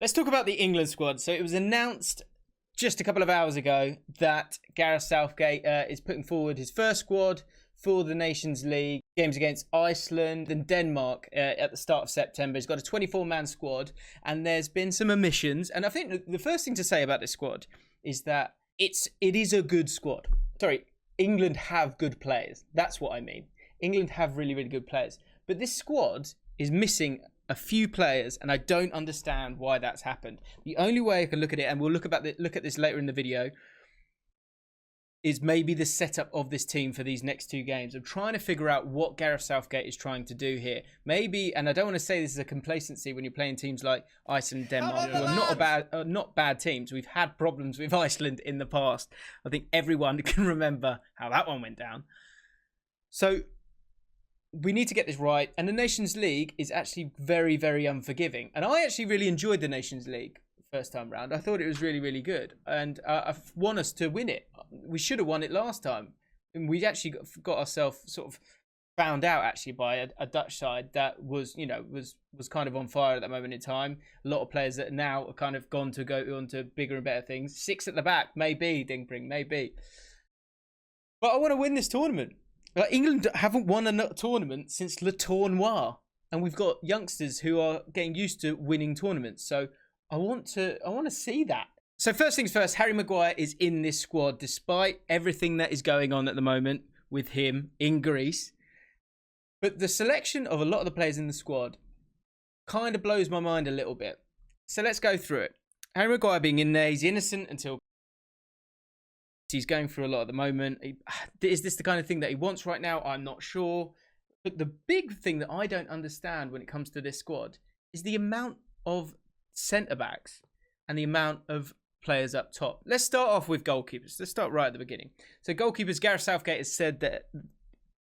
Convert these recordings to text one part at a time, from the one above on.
Let's talk about the England squad. So it was announced just a couple of hours ago that Gareth Southgate is putting forward his first squad for the Nations League. Games against Iceland and Denmark at the start of September. He's got a 24-man squad, and there's been some omissions. And I think the first thing to say about this squad is that it is a good squad. Sorry, England have good players. That's what I mean. England have really, really good players. But this squad is missing a few players, and I don't understand why that's happened. The only way I can look at it, and we'll look at this later in the video, is maybe the setup of this team for these next two games. I'm trying to figure out what Gareth Southgate is trying to do here. Maybe, and I don't want to say this is a complacency when you're playing teams like Iceland and Denmark, who are not bad teams. We've had problems with Iceland in the past. I think everyone can remember how that one went down. So we need to get this right. And the Nations League is actually very, very unforgiving. And I actually really enjoyed the Nations League first time round. I thought it was really, really good. And I want us to win it. We should have won it last time. And we actually got ourselves sort of found out actually by a Dutch side that was kind of on fire at that moment in time. A lot of players that now are kind of gone to go on to bigger and better things. 6 at the back, maybe, Dingpring, maybe. But I want to win this tournament. England haven't won a tournament since Le Tournoi, and we've got youngsters who are getting used to winning tournaments. So I want to see that. So first things first, Harry Maguire is in this squad despite everything that is going on at the moment with him in Greece. But the selection of a lot of the players in the squad kind of blows my mind a little bit. So let's go through it. Harry Maguire being in there, he's innocent until he's going through a lot at the moment. Is this the kind of thing that he wants right now? I'm not sure. But the big thing that I don't understand when it comes to this squad is the amount of centre-backs and the amount of players up top. Let's start off with goalkeepers. Let's start right at the beginning. So goalkeepers, Gareth Southgate has said that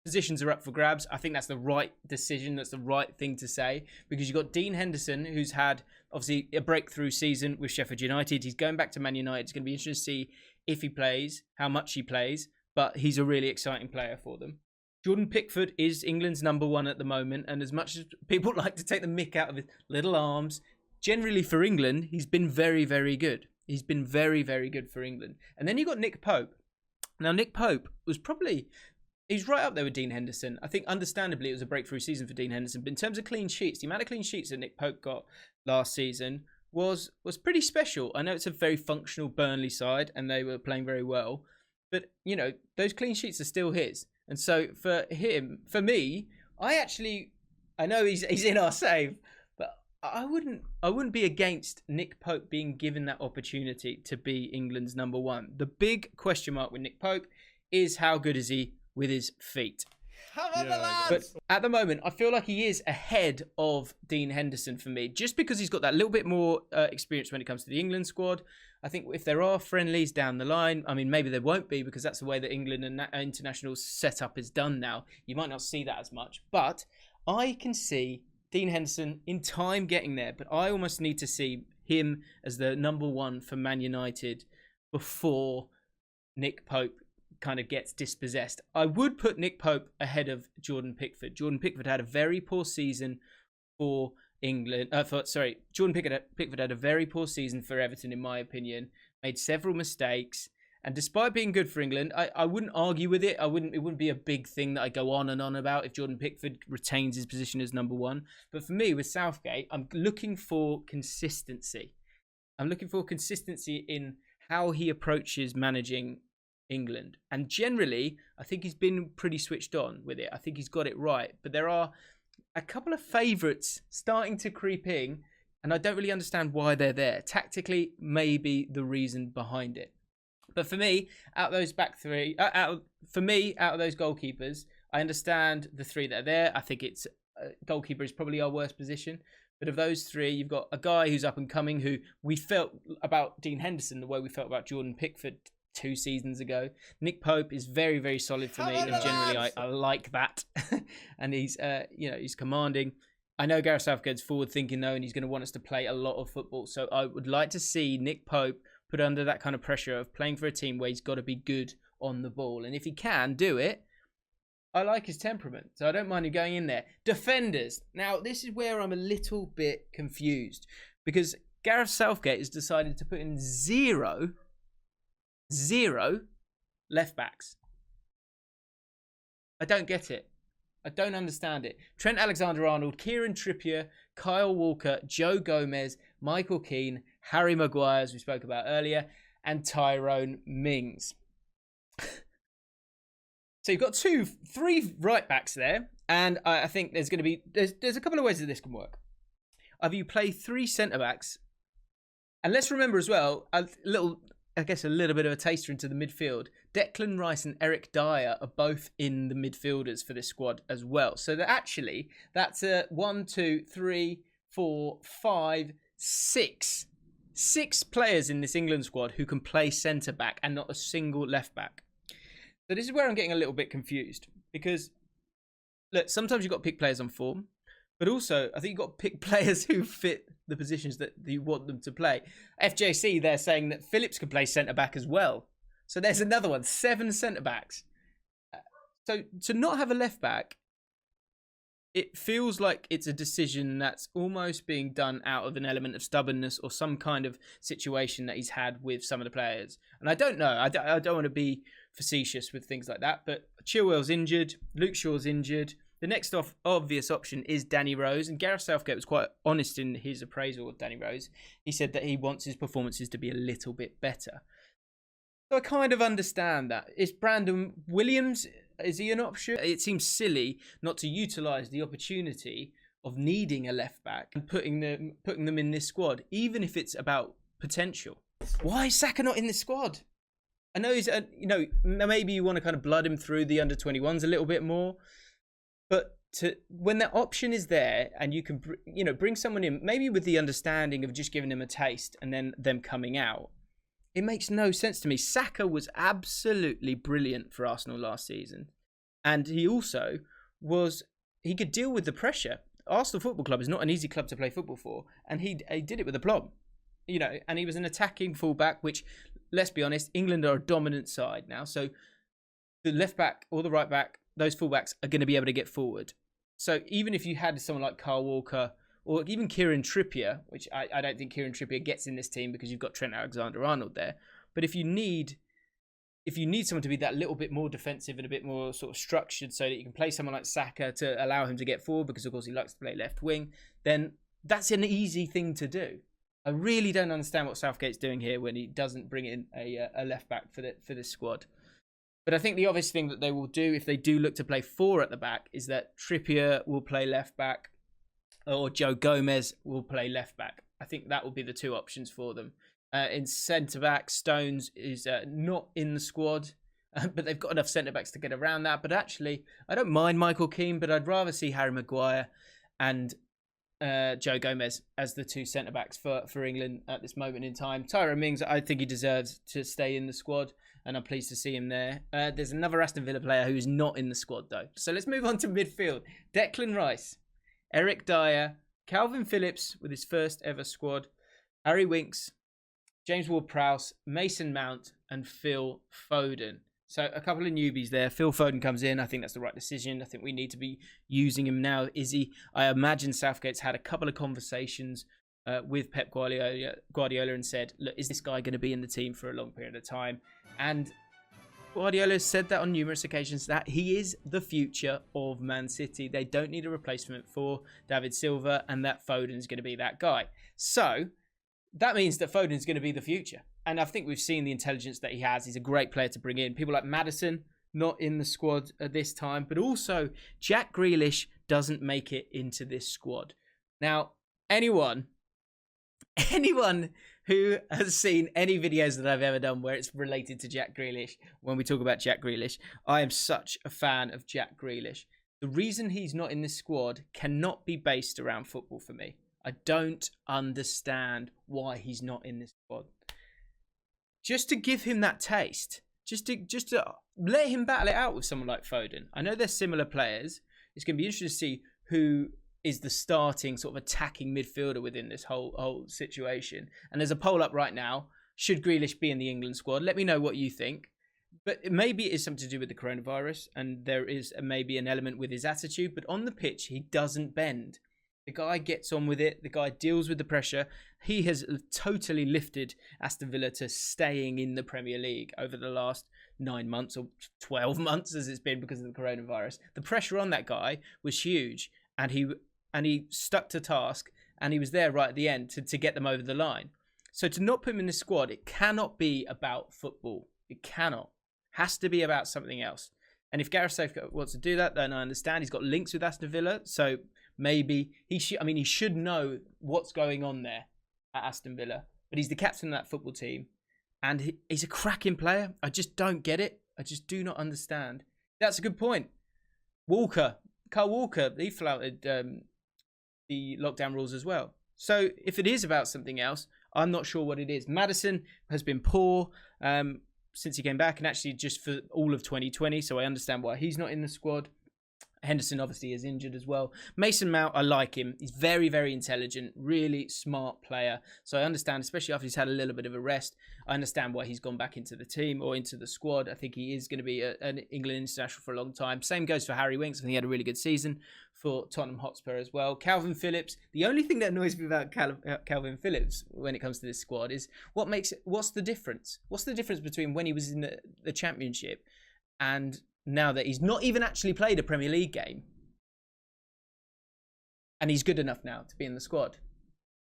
positions are up for grabs. I think that's the right decision. That's the right thing to say, because you've got Dean Henderson, who's had obviously a breakthrough season with Sheffield United. He's going back to Man United. It's going to be interesting to see if he plays, how much he plays, but he's a really exciting player for them. Jordan Pickford is England's number one at the moment, and as much as people like to take the mick out of his little arms, generally for England, he's been very, very good. He's been very, very good for England. And then you've got Nick Pope. Now, Nick Pope was he's right up there with Dean Henderson. I think, understandably, it was a breakthrough season for Dean Henderson. But in terms of clean sheets, the amount of clean sheets that Nick Pope got last season was pretty special. I know it's a very functional Burnley side, and they were playing very well. But, those clean sheets are still his. And so for me, I know he's in our save, but I wouldn't be against Nick Pope being given that opportunity to be England's number one. The big question mark with Nick Pope is how good is he with his feet. But at the moment, I feel like he is ahead of Dean Henderson for me, just because he's got that little bit more experience when it comes to the England squad. I think if there are friendlies down the line, I mean, maybe there won't be, because that's the way that England and international setup is done now. You might not see that as much, but I can see Dean Henderson in time getting there, but I almost need to see him as the number one for Man United before Nick Pope kind of gets dispossessed. I would put Nick Pope ahead of Jordan Pickford. Jordan Pickford had a very poor season for England. Jordan Pickford had a very poor season for Everton, in my opinion. Made several mistakes, and despite being good for England, I wouldn't argue with it. It wouldn't be a big thing that I go on and on about if Jordan Pickford retains his position as number one. But for me, with Southgate, I'm looking for consistency. I'm looking for consistency in how he approaches managing England. And generally, I think he's been pretty switched on with it. I think he's got it right. But there are a couple of favourites starting to creep in, and I don't really understand why they're there. Tactically, maybe the reason behind it. But for me, out of those back three, out of those goalkeepers, I understand the three that are there. I think it's goalkeeper is probably our worst position. But of those three, you've got a guy who's up and coming, who we felt about Dean Henderson the way we felt about Jordan Pickford 2 seasons ago. Nick Pope is very, very solid for me, and generally I like that. And he's he's commanding. I know Gareth Southgate's forward thinking though, and he's going to want us to play a lot of football. So I would like to see Nick Pope put under that kind of pressure of playing for a team where he's got to be good on the ball. And if he can do it, I like his temperament, so I don't mind him going in there. Defenders. Now, this is where I'm a little bit confused, because Gareth Southgate has decided to put in zero left backs. I don't get it. I don't understand it. Trent Alexander-Arnold, Kieran Trippier, Kyle Walker, Joe Gomez, Michael Keane, Harry Maguire, as we spoke about earlier, and Tyrone Mings. So you've got three right backs there, and I think there's going to be there's a couple of ways that this can work. Either you play three centre backs, and let's remember as well a little bit of a taster into the midfield. Declan Rice and Eric Dyer are both in the midfielders for this squad as well. So that's a 1, 2, 3, 4, 5, 6. 6 players in this England squad who can play centre back and not a single left back. So this is where I'm getting a little bit confused, because look, sometimes you've got to pick players on form, but also I think you've got to pick players who fit the positions that you want them to play. FJC, they're saying that Phillips could play centre back as well. So there's another one, 7 centre backs. So to not have a left back, it feels like it's a decision that's almost being done out of an element of stubbornness or some kind of situation that he's had with some of the players. And I don't know. I don't want to be facetious with things like that, but Chilwell's injured. Luke Shaw's injured. The next obvious option is Danny Rose, and Gareth Southgate was quite honest in his appraisal of Danny Rose. He said that he wants his performances to be a little bit better. So I kind of understand that. Is Brandon Williams, is he an option? It seems silly not to utilise the opportunity of needing a left back and putting them in this squad, even if it's about potential. Why is Saka not in this squad? I know he's, maybe you want to kind of blood him through the under-21s a little bit more, but when that option is there and you can, bring someone in, maybe with the understanding of just giving them a taste and then them coming out, it makes no sense to me. Saka was absolutely brilliant for Arsenal last season. And he also he could deal with the pressure. Arsenal Football Club is not an easy club to play football for. And he did it with aplomb. And he was an attacking fullback, which, let's be honest, England are a dominant side now. So the left back or the right back, those fullbacks are going to be able to get forward. So even if you had someone like Kyle Walker, or even Kieran Trippier, which I don't think Kieran Trippier gets in this team because you've got Trent Alexander-Arnold there. But if you need someone to be that little bit more defensive and a bit more sort of structured so that you can play someone like Saka to allow him to get forward, because of course he likes to play left wing, then that's an easy thing to do. I really don't understand what Southgate's doing here when he doesn't bring in a left back for this squad. But I think the obvious thing that they will do if they do look to play 4 at the back is that Trippier will play left back, or Joe Gomez will play left back. I think that will be the 2 options for them. In centre-back, Stones is not in the squad, but they've got enough centre-backs to get around that. But actually, I don't mind Michael Keane, but I'd rather see Harry Maguire and Joe Gomez as the 2 centre-backs for England at this moment in time. Tyrone Mings, I think he deserves to stay in the squad, and I'm pleased to see him there. There's another Aston Villa player who is not in the squad, though. So let's move on to midfield. Declan Rice, Eric Dyer, Kalvin Phillips with his first ever squad, Harry Winks, James Ward-Prowse, Mason Mount, and Phil Foden. So a couple of newbies there. Phil Foden comes in. I think that's the right decision. I think we need to be using him now. I imagine Southgate's had a couple of conversations with Pep Guardiola and said, look, is this guy going to be in the team for a long period of time? And Guardiola has said that on numerous occasions, that he is the future of Man City. They don't need a replacement for David Silva, and that Foden's going to be that guy. So that means that Foden's going to be the future. And I think we've seen the intelligence that he has. He's a great player to bring in. People like Maddison, not in the squad at this time. But also, Jack Grealish doesn't make it into this squad. Now, anyone who has seen any videos that I've ever done where it's related to Jack Grealish, when we talk about Jack Grealish, I am such a fan of Jack Grealish. The reason he's not in this squad cannot be based around football for me. I don't understand why he's not in this squad. Just to give him that taste, just to let him battle it out with someone like Foden. I know they're similar players. It's going to be interesting to see who is the starting sort of attacking midfielder within this whole situation. And there's a poll up right now. Should Grealish be in the England squad? Let me know what you think. But maybe it is something to do with the coronavirus, and there is maybe an element with his attitude. But on the pitch, he doesn't bend. The guy gets on with it. The guy deals with the pressure. He has totally lifted Aston Villa to staying in the Premier League over the last 9 months or 12 months as it's been because of the coronavirus. The pressure on that guy was huge, and he stuck to task, and he was there right at the end to get them over the line. So to not put him in the squad, it cannot be about football. It cannot. Has to be about something else. And if Gareth Southgate wants to do that, then I understand. He's got links with Aston Villa, so maybe he should. I mean, he should know what's going on there at Aston Villa. But he's the captain of that football team, and he's a cracking player. I just don't get it. I just do not understand. That's a good point. Kyle Walker, he flouted the lockdown rules as well. So if it is about something else, I'm not sure what it is. Maddison has been poor since he came back, and actually just for all of 2020. So I understand why he's not in the squad. Henderson obviously is injured as well. Mason Mount, I like him. He's very, very intelligent, really smart player. So I understand, especially after he's had a little bit of a rest, I understand why he's gone back into the team or into the squad. I think he is going to be an England international for a long time. Same goes for Harry Winks. I think he had a really good season for Tottenham Hotspur as well. Kalvin Phillips. The only thing that annoys me about Kalvin Phillips when it comes to this squad is what's the difference? What's the difference between when he was in the Championship and now that he's not even actually played a Premier League game and he's good enough now to be in the squad?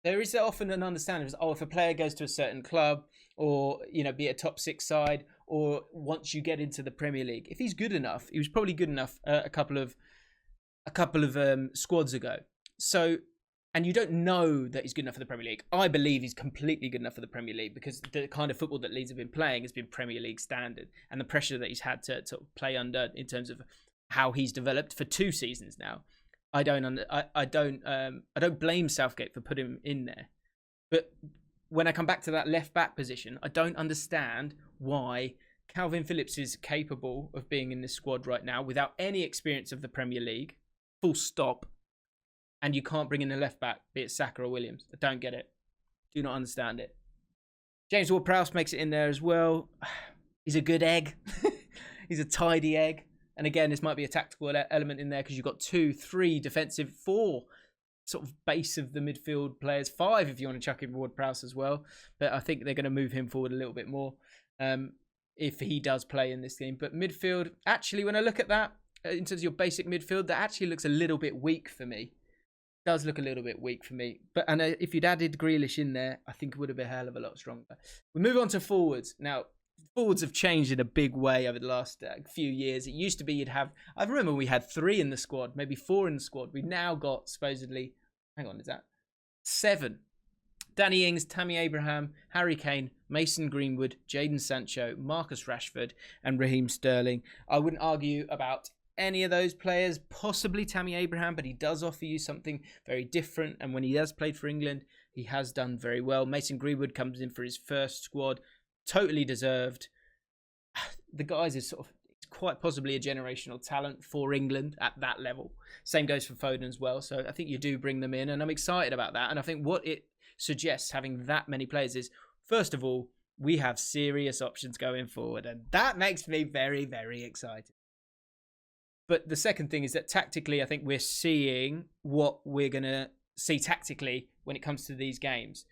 There is often an understanding of, if a player goes to a certain club or, be a top 6 side, or once you get into the Premier League, if he's good enough, he was probably good enough a couple of squads ago. So, and you don't know that he's good enough for the Premier League. I believe he's completely good enough for the Premier League because the kind of football that Leeds have been playing has been Premier League standard, and the pressure that he's had to play under in terms of how he's developed for 2 seasons now. I don't blame Southgate for putting him in there, but when I come back to that left back position, I don't understand why Kalvin Phillips is capable of being in this squad right now without any experience of the Premier League, full stop. And you can't bring in a left back, be it Saka or Williams. I don't get it. Do not understand it. James Ward-Prowse makes it in there as well. He's a good egg. He's a tidy egg. And again, this might be a tactical element in there because you've got 2, 3 defensive, 4 sort of base of the midfield players, 5 if you want to chuck in Ward-Prowse as well. But I think they're going to move him forward a little bit more if he does play in this team. But midfield, actually, when I look at that, in terms of your basic midfield, that actually looks a little bit weak for me. Does look a little bit weak for me. But if you'd added Grealish in there, I think it would have been a hell of a lot stronger. We move on to forwards. Now, forwards have changed in a big way over the last few years. It used to be I remember we had 3 in the squad, maybe 4 in the squad. We've now got supposedly, 7. Danny Ings, Tammy Abraham, Harry Kane, Mason Greenwood, Jadon Sancho, Marcus Rashford, and Raheem Sterling. I wouldn't argue about any of those players, possibly Tammy Abraham, but he does offer you something very different, and when he has played for England, he has done very well. Mason Greenwood comes in for his first squad, totally deserved. The guys is sort of quite possibly a generational talent for England at that level. Same goes for Foden as well, so I think you do bring them in, and I'm excited about that. And I think what it suggests, having that many players, is first of all, we have serious options going forward, and that makes me very, very excited. But the second thing is that tactically, I think we're seeing what we're going to see tactically when it comes to these games.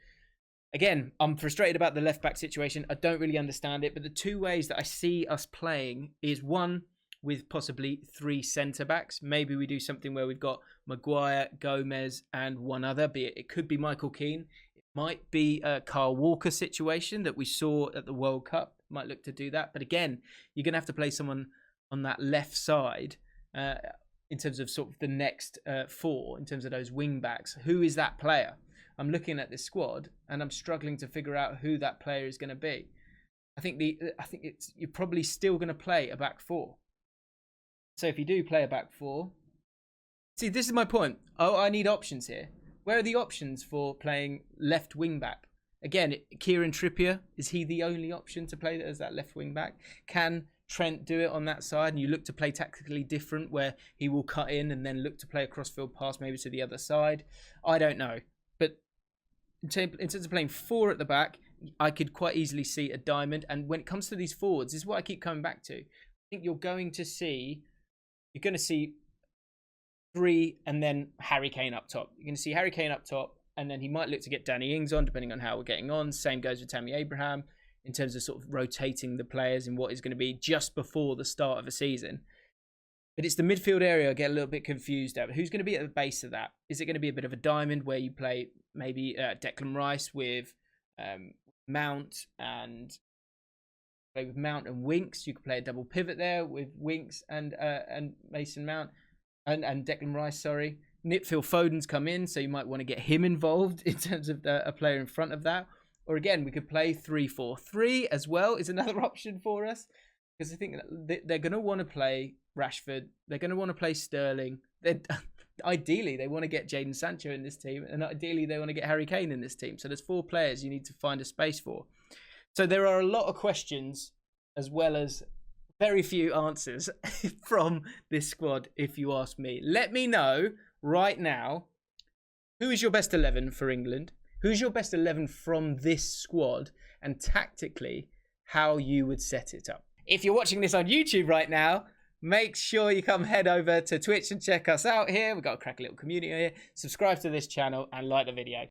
Again, I'm frustrated about the left-back situation. I don't really understand it. But the 2 ways that I see us playing is, one, with possibly 3 centre-backs. Maybe we do something where we've got Maguire, Gomez, and one other. Be it could be Michael Keane. It might be a Kyle Walker situation that we saw at the World Cup. Might look to do that. But again, you're going to have to play someone on that left side in terms of sort of the next 4, in terms of those wing backs. Who is that player? I'm looking at this squad and I'm struggling to figure out who that player is going to be. I think you're probably still going to play a back 4. So if you do play a back 4, see, this is my point. I need options here. Where are the options for playing left wing back? Again, Kieran Trippier, is he the only option to play as that left wing back? Can Trent do it on that side, and you look to play tactically different where he will cut in and then look to play a crossfield pass maybe to the other side? I don't know. But in terms of playing 4 at the back, I could quite easily see a diamond. And when it comes to these forwards, this is what I keep coming back to. I think you're going to see 3, and then Harry Kane up top. You're going to see Harry Kane up top, and then he might look to get Danny Ings on, depending on how we're getting on. Same goes with Tammy Abraham in terms of sort of rotating the players in what is going to be just before the start of a season. But it's the midfield area I get a little bit confused at. Who's going to be at the base of that? Is it going to be a bit of a diamond where you play maybe Declan Rice with Mount and Winks? You could play a double pivot there with Winks and Mason Mount and Declan Rice. Sorry, Phil Foden's come in, so you might want to get him involved in terms of a player in front of that. Or again, we could play 3-4-3 as well. Is another option for us, because I think they're going to want to play Rashford. They're going to want to play Sterling. Ideally, they want to get Jadon Sancho in this team, and ideally, they want to get Harry Kane in this team. So there's 4 players you need to find a space for. So there are a lot of questions as well as very few answers from this squad, if you ask me. Let me know right now, who is your best 11 for England? Who's your best 11 from this squad? And tactically, how you would set it up. If you're watching this on YouTube right now, make sure you come head over to Twitch and check us out here. We've got a crack little community here. Subscribe to this channel and like the video.